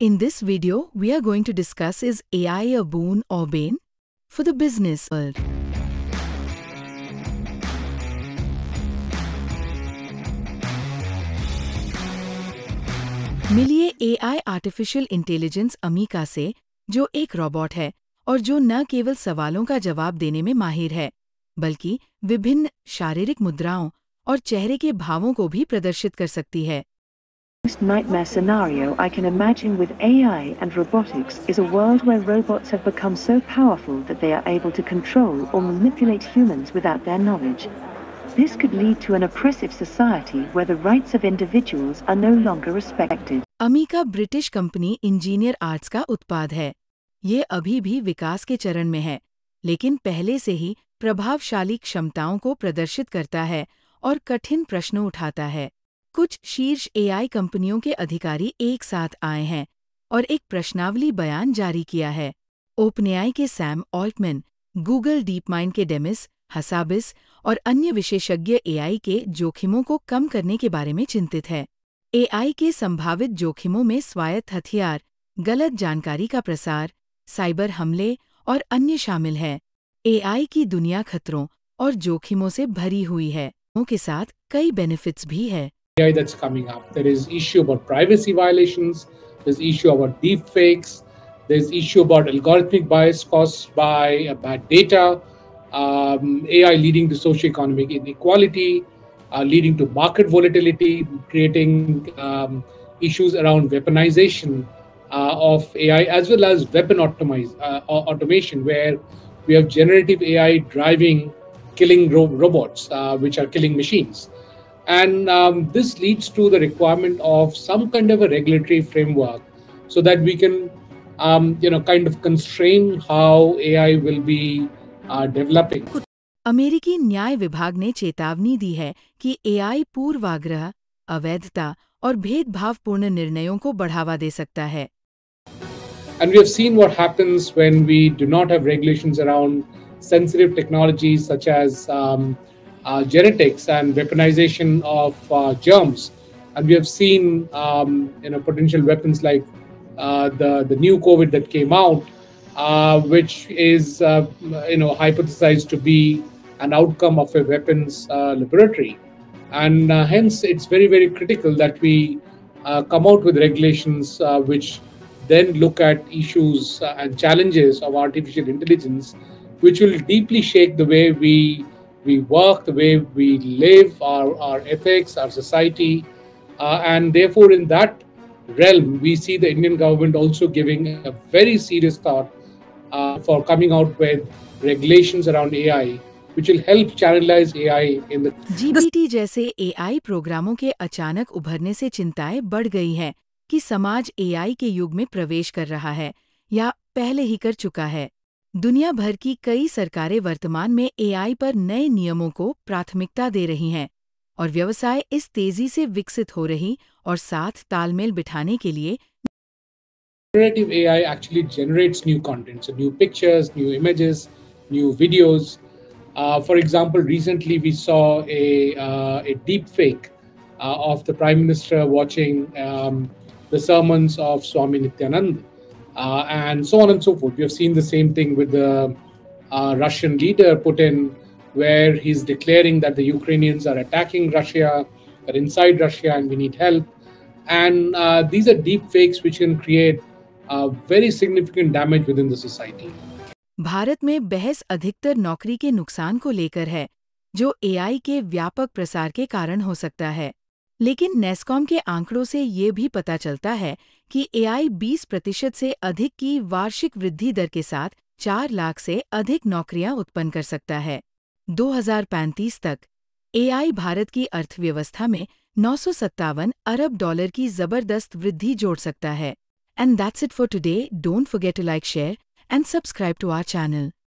In this video, we are going to discuss, is AI a boon or bane for the business world? मिलिए AI artificial intelligence अमीका से, जो एक robot है और जो न केवल सवालों का जवाब देने में माहिर है, बल्कि विभिन्न शारीरिक मुद्राओं और चेहरे के भावों को भी प्रदर्शित कर सकती है। Most nightmare scenario I can imagine with AI and robotics is a world where robots have become so powerful that they are able to control or manipulate humans without their knowledge. This could lead to an oppressive society where the rights of individuals are no longer respected. अमीका British company engineer arts का उत्पाद है। ये अभी भी विकास के चरण में है, लेकिन पहले से ही प्रभावशाली क्षमताओं को प्रदर्शित करता है और कठिन प्रश्न उठाता है। कुछ शीर्ष AI कंपनियों के अधिकारी एक साथ आए हैं और एक प्रश्नावली बयान जारी किया है। ओपनएआई के सैम ऑल्टमैन, गूगल डीपमाइंड के डेमिस हसाबिस और अन्य विशेषज्ञ AI के जोखिमों को कम करने के बारे में चिंतित है। AI के संभावित जोखिमों में स्वायत्त हथियार, गलत जानकारी का प्रसार, साइबर हमले और अन्य शामिल हैं। AI की दुनिया खतरों और जोखिमों से भरी हुई है, के साथ कई बेनिफिट्स भी है। AI that's coming up. There is issue about privacy violations. There's issue about deep fakes. There's issue about algorithmic bias caused by bad data. AI leading to socioeconomic inequality, leading to market volatility, creating issues around weaponization of AI, as well as weapon automation, where we have generative AI driving, killing robots, which are killing machines. And this leads to the requirement of some kind of a regulatory framework so that we can, kind of constrain how AI will be developing. अमेरिकी न्याय विभाग ने चेतावनी दी है कि AI पूर्वाग्रह, अवैधता और भेदभावपूर्ण निर्णयों को बढ़ावा दे सकता है। And we have seen what happens when we do not have regulations around sensitive technologies such as genetics and weaponization of germs, and we have seen potential weapons like the new COVID that came out, which is hypothesized to be an outcome of a weapons laboratory, and hence it's very, very critical that we come out with regulations which then look at issues and challenges of artificial intelligence, which will deeply shake the way we work, the way we live, our ethics, our society. And therefore, in that realm, we see the Indian government also giving a very serious thought for coming out with regulations around AI, which will help channelize AI in the... GPT जैसे AI प्रोग्रामों के अचानक उभरने से चिंताएं बढ़ गई हैं कि समाज AI के युग में प्रवेश कर रहा है या पहले ही कर चुका है। दुनिया भर की कई सरकारें वर्तमान में AI पर नए नियमों को प्राथमिकता दे रही हैं और व्यवसाय इस तेजी से विकसित हो रही और साथ तालमेल बिठाने के लिए Generative AI actually generates new content, so new pictures, new images, new videos. For example, recently we saw a deep fake of the Prime Minister watching the sermons of Swami Nityanand. And so on and so forth. We have seen the same thing with the Russian leader Putin, where he's declaring that the Ukrainians are attacking Russia, are inside Russia, and we need help. And these are deep fakes which can create very significant damage within the society. Bharat में बहस अधिकतर नौकरी के नुकसान को लेकर है, जो AI के व्यापक प्रसार के कारण हो सकता है। लेकिन नेस्कॉम के आंकड़ों से ये भी पता चलता है कि AI 20% से अधिक की वार्षिक वृद्धि दर के साथ 4 लाख से अधिक नौकरियां उत्पन्न कर सकता है। 2035 तक AI भारत की अर्थव्यवस्था में 957 अरब डॉलर की जबरदस्त वृद्धि जोड़ सकता है। And that's it for today. Don't forget to like, share and subscribe to our channel.